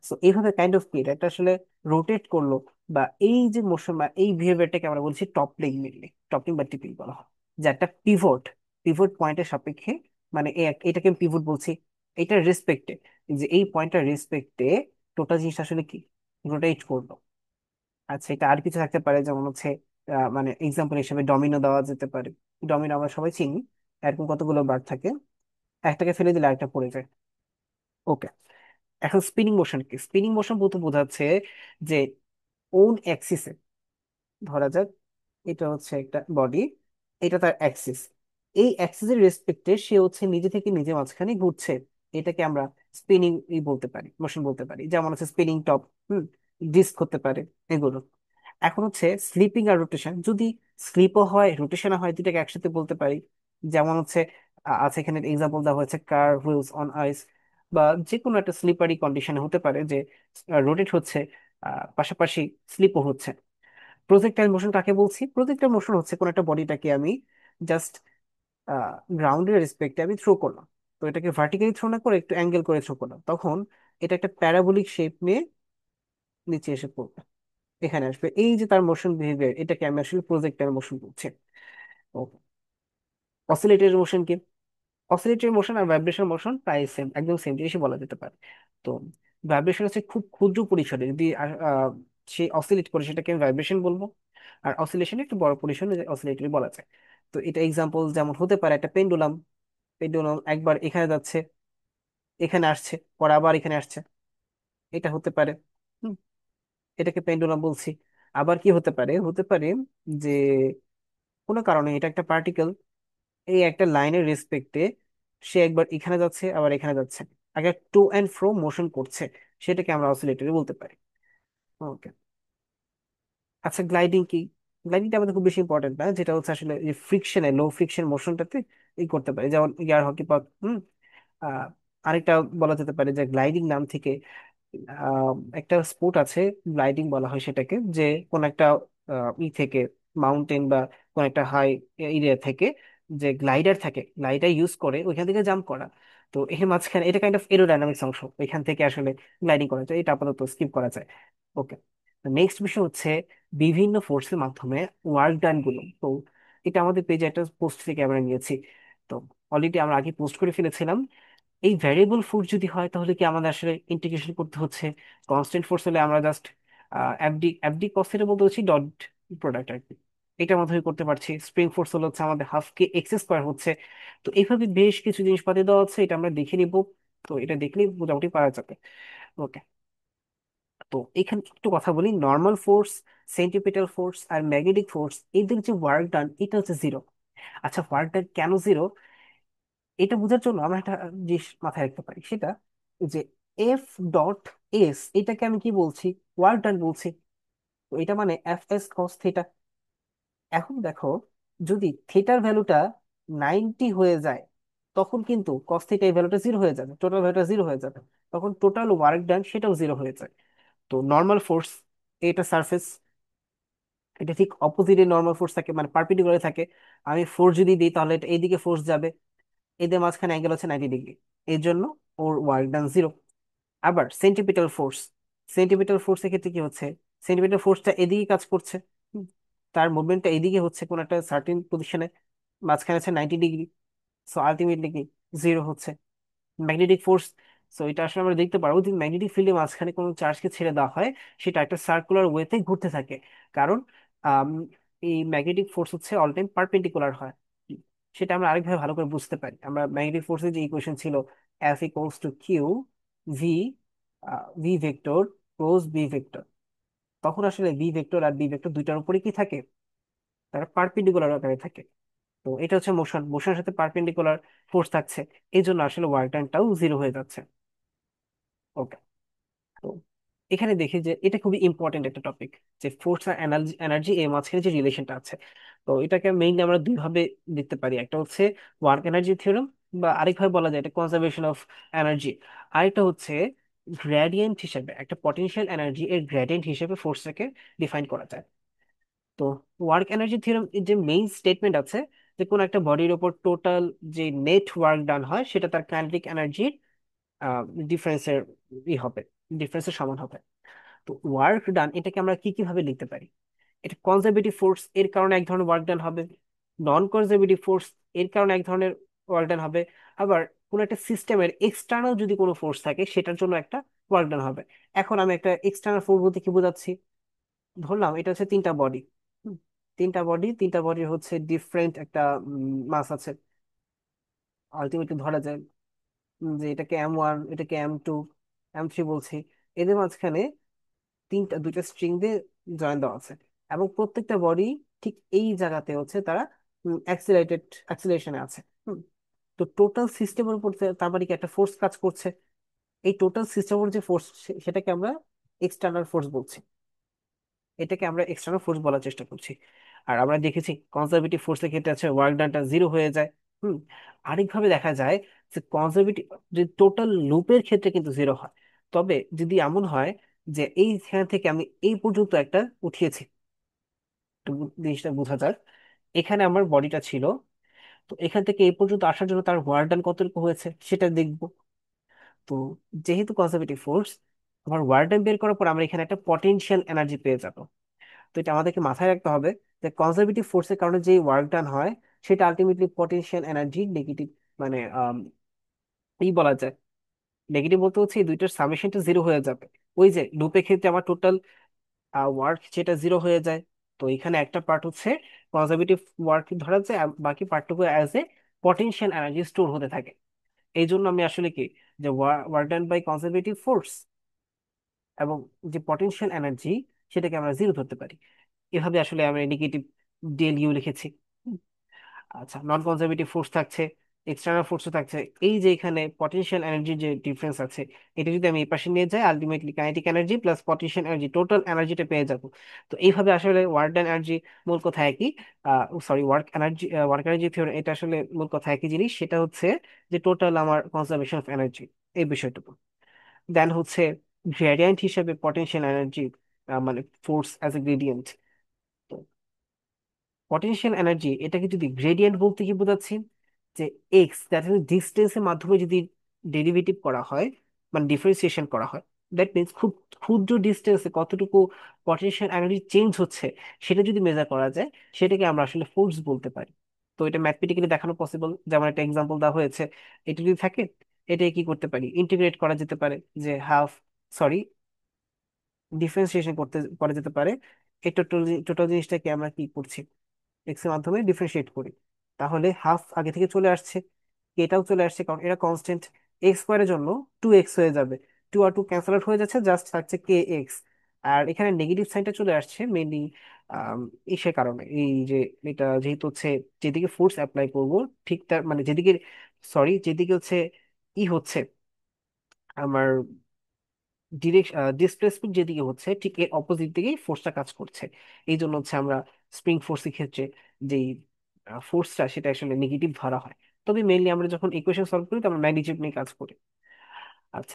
সো এইভাবে কাইন্ড অফ কি এটা আসলে রোটেট করলো, বা এই যে মোশন বা এই বিহেভিয়ারটাকে আমরা বলছি টপলিং, মিললি টপলিং বা টিপিং বলা হয়। যে একটা পিভট, পিভট পয়েন্টের সাপেক্ষে, মানে এটাকে আমি পিভট বলছি, এটার রেসপেক্টে, যে এই পয়েন্টটার রেসপেক্টে টোটাল জিনিস আসলে কি রোটেট করলো। আচ্ছা, এটা আর কিছু থাকতে পারে, যেমন হচ্ছে মানে এক্সাম্পল হিসেবে ডমিনো দেওয়া যেতে পারে। ডমিনো আমরা সবাই চিনি, এরকম কতগুলো বার থাকে, একটাকে ফেলে দিলে আরেকটা পড়ে যায়। ওকে, এখন স্পিনিং মোশন কি, স্পিনিং মোশন বলতে বোঝাচ্ছে যে ওন অ্যাক্সিসে, ধরা যাক এটা হচ্ছে একটা বডি, এটা তার অ্যাক্সিস, এই অ্যাক্সিসের রেসপেক্টে সে হচ্ছে নিজে থেকে নিজে মাঝখানে ঘুরছে, এটাকে আমরা স্পিনিং বলতে পারি, মোশন বলতে পারি। যেমন হচ্ছে স্পিনিং টপ, ডিস্ক হতে পারে, এগুলো। এখন হচ্ছে স্লিপিং আর রোটেশন, যদি স্লিপও হয় রোটেশনও হয়, দুটাকে একসাথে বলতে পারি। যেমন হচ্ছে আছে এখানে এক্সাম্পল দেওয়া হয়েছে কার হুইলস অন আইস, বা যে কোনো একটা স্লিপারি কন্ডিশনে হতে পারে যে রোটেট হচ্ছে, পাশাপাশি স্লিপও হচ্ছে। প্রজেক্টাইল মোশন কাকে বলছি, প্রজেক্টাইল মোশন হচ্ছে কোন একটা বডিটাকে আমি জাস্ট গ্রাউন্ডের রেসপেক্টে আমি থ্রো করলাম, তো এটাকে ভার্টিক্যালি থ্রো না করে একটু অ্যাঙ্গেল করে থ্রো করলাম, তখন এটা একটা প্যারাবোলিক শেপ নিয়ে নিচে এসে পড়বে, এখানে আসবে। এই যে তার মোশন বিহেভিয়ার, এটাকে আমি আসলে প্রজেক্টাইল মোশন বলছি। ও, অসিলেটরি মোশন কি, অসিলেটরি মোশন আর ভাইব্রেশন মোশন প্রায় সেম, একদম সেম জিনিসই বলা যেতে পারে। তো ভাইব্রেশন হচ্ছে খুব ক্ষুদ্র পরিসরে যদি সে অসিলেট করে, সেটাকে আমি ভাইব্রেশন বলবো। আর অসিলেশন একটু বড় পরিসরে অসিলেটরি বলা যায়। তো এটা এক্সাম্পল যেমন হতে পারে একটা পেন্ডুলাম। পেন্ডুলাম একবার এখানে যাচ্ছে, এখানে আসছে, পরে আবার এখানে আসছে, এটা হতে পারে। হুম, এটাকে পেন্ডুলাম বলছি। আবার কি হতে পারে, হতে পারে যে কোনো কারণে এটা একটা পার্টিকেল এই একটা লাইনের রেসপেক্টে সে একবার এখানে যাচ্ছে আবার এখানে যাচ্ছে, আগে টু অ্যান্ড ফ্রো মোশন করছে, সেটাকে আমরা অসিলেটরি বলতে পারি। ওকে। আচ্ছা, গ্লাইডিং কি? গ্লাইডিংটা আমাদের খুব বেশি ইম্পর্টেন্ট না, যেটা হচ্ছে আসলে ফ্রিকশনে, লো ফ্রিকশন মোশনটাতে ই করতে পারে, যেমন এয়ার হকি পাক। আহ আরেকটা বলা যেতে পারে যে গ্লাইডিং নাম থেকে আহ, একটা স্পোর্ট আছে, গ্লাইডিং বলা হয় সেটাকে, যে কোন একটা ই থেকে, মাউন্টেন বা কোন একটা হাই এরিয়া থেকে যে গ্লাইডার থাকে, গ্লাইডার ইউজ করে ওইখান থেকে জাম্প করা। তো এর মাঝখানে এটা কাইন্ড অফ এরোডাইনামিক্স অংশ, ওইখান থেকে আসলে গ্লাইডিং করা যায়, এটা আপাতত স্কিপ করা যায়। ওকে। নেক্সট বিষয় হচ্ছে বিভিন্ন ফোর্সের মাধ্যমে ওয়ার্ক ডান গুলো। তো এটা আমাদের পেজে একটা পোস্ট থেকে আমরা নিয়েছি। তো অলরেডি আমরা আগে পোস্ট করে ফেলেছিলাম। এই ভ্যারিয়েবল ফোর্স যদি হয় তাহলে কি আমাদের আসলে ইন্টিগ্রেশন করতে হচ্ছে? কনস্ট্যান্ট ফোর্স হলে আমরা জাস্ট এফডি এফডি কস্টের বলতে হচ্ছে ডট প্রোডাক্ট আর কি, এটার মাধ্যমে করতে পারছি। স্প্রিং ফোর্স হলে হচ্ছে আমাদের হাফ কে এক্স স্কোয়ার হচ্ছে। তো এইভাবে বেশ কিছু জিনিসপাতি দেওয়া হচ্ছে, এটা আমরা দেখে নিব। তো এটা দেখলেই মোটামুটি পারা যাবে। ওকে। তো এখানে একটু কথা বলি, নর্মাল ফোর্স, সেন্টিপিটাল ফোর্স আর ম্যাগনেটিক ফোর্স, এদের যে ওয়ার্ক ডান এটা হচ্ছে জিরো। আচ্ছা, ওয়ার্ক ডান কেন জিরো? এটা বোঝার জন্য আমরা একটা জিনিস মাথায় রাখতে পারি, সেটা যে এফ ডট এস, এটাকে আমি কি বলছি? ওয়ার্ক ডান বলছি। তো এটা মানে এফ এস কস থিটা। এখন দেখো, যদি থিটার ভ্যালুটা 90 হয়ে যায়, তখন কিন্তু কস থিটা এই ভ্যালুটা জিরো হয়ে যাবে, টোটাল ভ্যালুটা জিরো হয়ে যাবে। তখন টোটাল ওয়ার্ক ডান সেটাও জিরো হয়ে যায়। তো নর্মাল ফোর্স, এটা সারফেস, এটা ঠিক অপোজিটে নর্মাল ফোর্স থাকে, মানে পারপেন্ডিকুলার থাকে। আমি ফোর্স যদি দিই তাহলে এটা এইদিকে ফোর্স যাবে, এদের মাঝখানে অ্যাঙ্গেল হচ্ছে 90 ডিগ্রি, এর জন্য ওর ওয়ার্ক ডান জিরো। আবার সেন্টিপিটাল ফোর্স, সেন্টিপিটাল ফোর্সের ক্ষেত্রে কি হচ্ছে? সেন্টিপিটাল ফোর্সটা এদিকে কাজ করছে। হুম, তার মুভমেন্টটা এদিকে হচ্ছে কোন একটা সার্টেন পজিশনে, মাঝখানে আছে 90 ডিগ্রি। সো আলটিমেটলি কি? জিরো হচ্ছে। ম্যাগনেটিক ফোর্স, সো এটা আসলে আমরা দেখতে পারবো যদি ম্যাগনেটিক ফিল্ডের মাঝখানে কোনো চার্জকে ছেড়ে দেওয়া হয়, সেটা একটা সার্কুলার ওয়েতে ঘুরতে থাকে। কারণ আম, এই ম্যাগনেটিক ফোর্স হচ্ছে অল টাইম পারপেন্ডিকুলার হয়। সেটা আমরা আরেকভাবে ভালো করে বুঝতে পারি। আমরা ম্যাগনেটিক ফোর্সের যে ইকুয়েশন ছিল, F equals to q v, v vector cross B vector, তখন আসলে বি ভেক্টর আর বি ভেক্টর দুইটার উপরে কি থাকে? তারা পারপেন্ডিকুলার আকারে থাকে। তো এটা হচ্ছে মোশন, মোশনের সাথে পারপেন্ডিকুলার ফোর্স থাকছে, এই জন্য আসলে ওয়ার্ক ডানটাও জিরো হয়ে যাচ্ছে। ওকে। তো এখানে দেখি যে এটা খুবই ইম্পর্টেন্ট একটা টপিক, যে ফোর্স আর এনার্জি, এনার্জি এর মাঝখানে যে রিলেশনটা আছে। তো এটাকে মেইনলি আমরা দুই ভাবে দেখতে পারি, একটা হচ্ছে ওয়ার্ক এনার্জি থিওরেম, বা আরেকভাবে বলা যায় এটা কনজারভেশন অফ এনার্জি। আরেকটা হচ্ছে গ্রেডিয়েন্ট হিসেবে, একটা পটেনশিয়াল এনার্জি এর গ্রেডিয়েন্ট হিসেবে ফোর্সটাকে ডিফাইন করা যায়। তো ওয়ার্ক এনার্জি থিওরেম যে মেইন স্টেটমেন্ট আছে, যে কোন একটা বডির ওপর টোটাল যে নেট ওয়ার্ক ডান হয় সেটা তার কাইনেটিক এনার্জির ডিফারেন্সের ই হবে, ডিফারেন্সের সমান হবে। তো ওয়ার্ক ডান এটাকে আমরা কি কিভাবে লিখতে পারি? এটা কনজারভেটিভ ফোর্স এর কারণে এক ধরনের ওয়ার্ক ডান হবে, নন কনজারভেটিভ ফোর্স এর কারণে এক ধরনের ওয়ার্ক ডান হবে, আবার কোনো একটা সিস্টেমের এক্সটার্নাল যদি কোনো ফোর্স থাকে সেটার জন্য একটা ওয়ার্ক ডান হবে। এখন আমি একটা এক্সটার্নাল ফোর্স বলতে কি বোঝাচ্ছি? ধরলাম এটা হচ্ছে তিনটা বডি, তিনটা বডি হচ্ছে ডিফারেন্ট একটা মাস আছে। আলটিমেটলি ধরা যায় যে এটাকে M1, এটাকে M2, M3 বলছি। এদের মাঝখানে দুইটা স্ট্রিং দিয়ে জয়েন দেওয়া আছে, এবং প্রত্যেকটা বডি ঠিক এই জায়গাতে হচ্ছে তারা অ্যাক্সিলারেশনে আছে। হুম, তো টোটাল সিস্টেমের উপর তার মানে কি একটা ফোর্স কাজ করছে। এই টোটাল সিস্টেমের যে ফোর্স, সেটাকে আমরা এক্সটার্নাল ফোর্স বলছি, এটাকে আমরা এক্সটার্নাল ফোর্স বলার চেষ্টা করছি। আর আমরা দেখেছি কনজারভেটিভ ফোর্সের ক্ষেত্রে আছে ওয়ার্ক ডানটা জিরো হয়ে যায়। হুম, আরেকভাবে দেখা যায় যে কনজারভেটিভ, যে টোটাল লুপের ক্ষেত্রে কিন্তু জিরো হয়। তবে যদি এমন হয় যে এইখান থেকে আমি এই পর্যন্ত একটা উঠিয়েছি, একটু জিনিসটা বোঝা যাক। এখানে আমার বডিটা ছিল, তো এখান থেকে এই পর্যন্ত আসার জন্য তার ওয়ার্ক ডান কতটুকু হয়েছে সেটা দেখবো। তো যেহেতু কনজারভেটিভ ফোর্স, আমার ওয়ার্ক ডান বের করার পর আমরা এখানে একটা পটেনশিয়াল এনার্জি পেয়ে যাবো। তো এটা আমাদেরকে মাথায় রাখতে হবে যে কনজারভেটিভ ফোর্সের কারণে যে ওয়ার্ক ডান হয় সেটা আলটিমেটলি পটেনশিয়াল এনার্জি নেগেটিভ, মানে এই বলা যায় নেগেটিভ বলতে হচ্ছে এই দুইটার সামেশনটা জিরো হয়ে যাবে। ওই যে লুপের ক্ষেত্রে আমার টোটাল ওয়ার্ক যেটা জিরো হয়ে যায়, তো এখানে একটা পার্ট হচ্ছে কনজারভেটিভ ওয়ার্ক ধরা যায়, আর বাকি পার্টটুকু as a potential energy store হতে থাকে। এই জন্য আমি আসলে কি, যে work done by conservative force এবং যে পটেনশিয়াল এনার্জি, সেটাকে আমরা জিরো ধরতে পারি। এভাবে আসলে আমরা নেগেটিভ ডেল ইউ লিখেছি। আচ্ছা, নন কনজারভেটিভ ফোর্স থাকছে, এক্সটার্নাল ফোর্সও থাকছে। এই যে এখানে পটেনশিয়াল এনার্জির যে ডিফারেন্স আছে, এটা যদি আমি এই পাশে নিয়ে যাই, ultimately kinetic energy plus potential energy, total এনার্জিটা পেয়ে যাব। তো এইভাবে আসলে ওয়ার্ক ডান এনার্জি মূল কথা একই, sorry work energy, work energy theory, এটা আসলে মূল কথা একই জিনিস। সেটা হচ্ছে যে টোটাল আমার কনজারভেশন অফ এনার্জি, এই বিষয়টুকু। দেন হচ্ছে গ্রেডিয়েন্ট হিসেবে পটেনশিয়াল এনার্জি, মানে force as a gradient. Potential energy এটাকে যদি গ্রেডিয়েন্ট বলতে কি বোঝাচ্ছি, যে এক্স, দ্যাট ইজ ডিস্টেন্সের মাধ্যমে যদি ডেরিভেটিভ করা হয়, মানে ডিফারেন্সিয়েশন করা হয়, দ্যাট মিনস খুব ক্ষুদ্র ডিস্টেন্সে কতটুকু পটেনশিয়াল এনার্জি চেঞ্জ হচ্ছে, সেটা যদি মেজার করা যায়, সেটাকে আমরা আসলে ফোর্স বলতে পারি। তো এটা ম্যাথমেটিক্যালি দেখানো পসিবল, যেমন একটা এক্সাম্পল দেওয়া হয়েছে। এটা যদি থাকে, এটা কি করতে পারি, ইন্টিগ্রেট করা যেতে পারে, যে হাফ, সরি, ডিফারেন্সিয়েশন করতে করা যেতে পারে। এই টোটাল টোটাল জিনিসটাকে আমরা কি করছি, এক্স এর মাধ্যমে ডিফারেন্সিয়েট করি। তাহলে হাফ আগে থেকে চলে আসছে, এটাও চলে আসছে, কারণ এটা কনস্ট্যান্ট। এক্স স্কোয়ারের জন্য 2x হয়ে যাবে, 2 আর 2 ক্যান্সেল আউট হয়ে যাচ্ছে, জাস্ট থাকছে কে এক্স। আর এখানে নেগেটিভ সাইনটা চলে আসছে মেইনলি ইসের কারণে, এই যে এটা যেহেতু হচ্ছে যেদিকে ফোর্স অ্যাপ্লাই করব, ঠিক তার মানে যেদিকে, সরি, যেদিকে হচ্ছে ই হচ্ছে আমার ডিরেকশন, ডিসপ্লেসমেন্ট যেদিকে হচ্ছে, ঠিক এর অপোজিট দিকেই ফোর্সটা কাজ করছে। এই জন্য হচ্ছে আমরা স্প্রিং ফোর্সের ক্ষেত্রে যেই ফোর্সটা, সেটা আসলে নেগেটিভ ধরা হয়। তবে মেইনলি আমরা যখন ইকুয়েশন সলভ করি, তো আমরা ম্যাগনিটিউড নিয়ে কাজ করি।